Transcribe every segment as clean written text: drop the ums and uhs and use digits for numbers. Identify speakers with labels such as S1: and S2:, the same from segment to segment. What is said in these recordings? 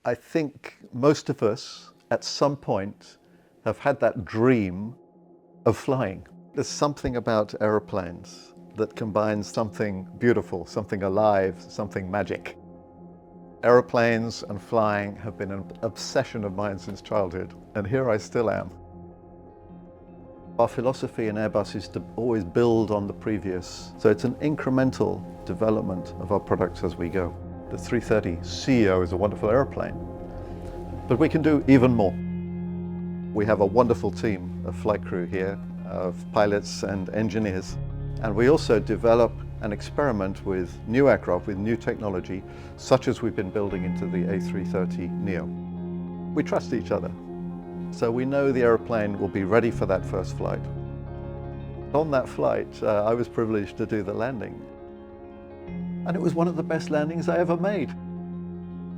S1: I think most of us at some point have had that dream of flying. There's something about aeroplanes that combines something beautiful, something alive, something magic. Aeroplanes and flying have been an obsession of mine since childhood, and here I still am. Our philosophy in Airbus is to always build on the previous, so it's an incremental development of our products as we go. The A330neo is a wonderful airplane, but we can do even more. We have a wonderful team of flight crew here, of pilots and engineers, and we also develop and experiment with new aircraft, with new technology, such as we've been building into the A330neo. We trust each other, so we know the airplane will be ready for that first flight. On that flight, I was privileged to do the landing, and it was one of the best landings I ever made.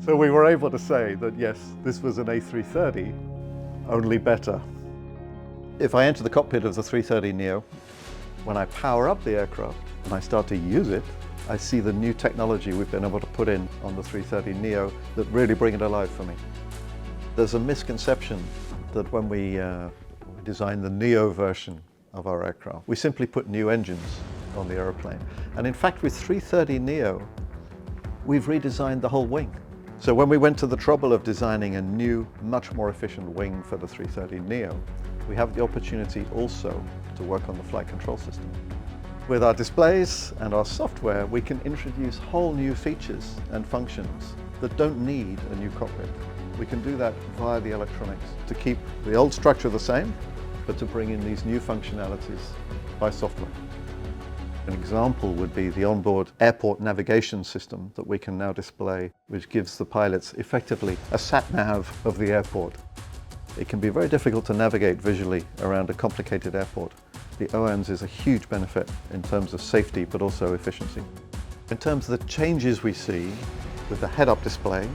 S1: So we were able to say that yes, this was an A330, only better. If I enter the cockpit of the A330neo, when I power up the aircraft and I start to use it, I see the new technology we've been able to put in on the A330neo that really bring it alive for me. There's a misconception that when we designed the Neo version of our aircraft, we simply put new engines on the aeroplane. And in fact, with A330neo, we've redesigned the whole wing. So when we went to the trouble of designing a new, much more efficient wing for the A330neo, we have the opportunity also to work on the flight control system. With our displays and our software, we can introduce whole new features and functions that don't need a new cockpit. We can do that via the electronics to keep the old structure the same, but to bring in these new functionalities by software. An example would be the onboard airport navigation system that we can now display, which gives the pilots effectively a sat-nav of the airport. It can be very difficult to navigate visually around a complicated airport. The OANS is a huge benefit in terms of safety, but also efficiency. In terms of the changes we see with the head-up display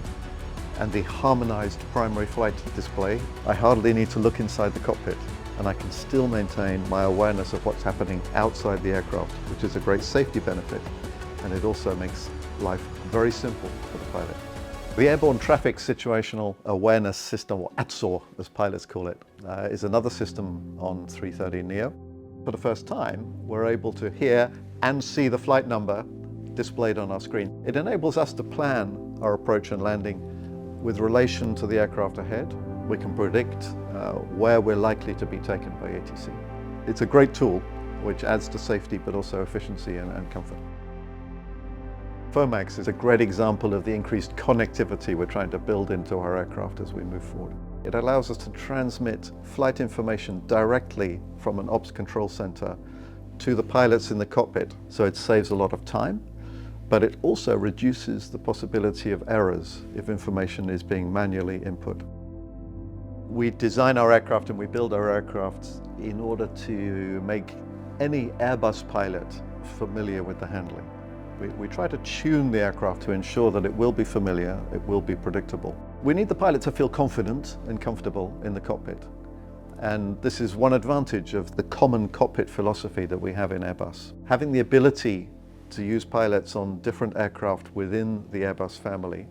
S1: and the harmonized primary flight display, I hardly need to look inside the cockpit, and I can still maintain my awareness of what's happening outside the aircraft, which is a great safety benefit, and it also makes life very simple for the pilot. The Airborne Traffic Situational Awareness System, or ATSOR as pilots call it, is another system on A330neo. For the first time, we're able to hear and see the flight number displayed on our screen. It enables us to plan our approach and landing with relation to the aircraft ahead. We can predict where we're likely to be taken by ATC. It's a great tool which adds to safety but also efficiency and comfort. FOMAX is a great example of the increased connectivity we're trying to build into our aircraft as we move forward. It allows us to transmit flight information directly from an ops control center to the pilots in the cockpit, so it saves a lot of time, but it also reduces the possibility of errors if information is being manually input. We design our aircraft and we build our aircraft in order to make any Airbus pilot familiar with the handling. We try to tune the aircraft to ensure that it will be familiar, it will be predictable. We need the pilot to feel confident and comfortable in the cockpit. And this is one advantage of the common cockpit philosophy that we have in Airbus. Having the ability to use pilots on different aircraft within the Airbus family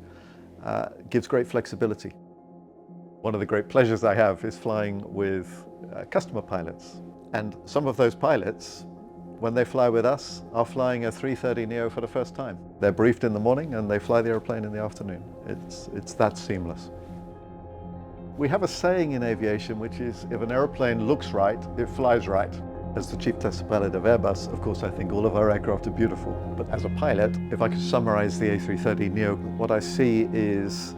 S1: gives great flexibility. One of the great pleasures I have is flying with customer pilots. And some of those pilots, when they fly with us, are flying a A330neo for the first time. They're briefed in the morning and they fly the airplane in the afternoon. It's that seamless. We have a saying in aviation, which is, if an airplane looks right, it flies right. As the Chief Test Pilot of Airbus, of course, I think all of our aircraft are beautiful. But as a pilot, if I could summarize the A330neo, what I see is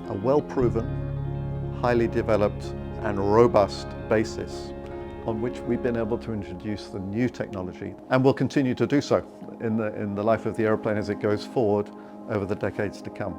S1: a well-proven, highly developed and robust basis on which we've been able to introduce the new technology, and will continue to do so in the life of the airplane as it goes forward over the decades to come.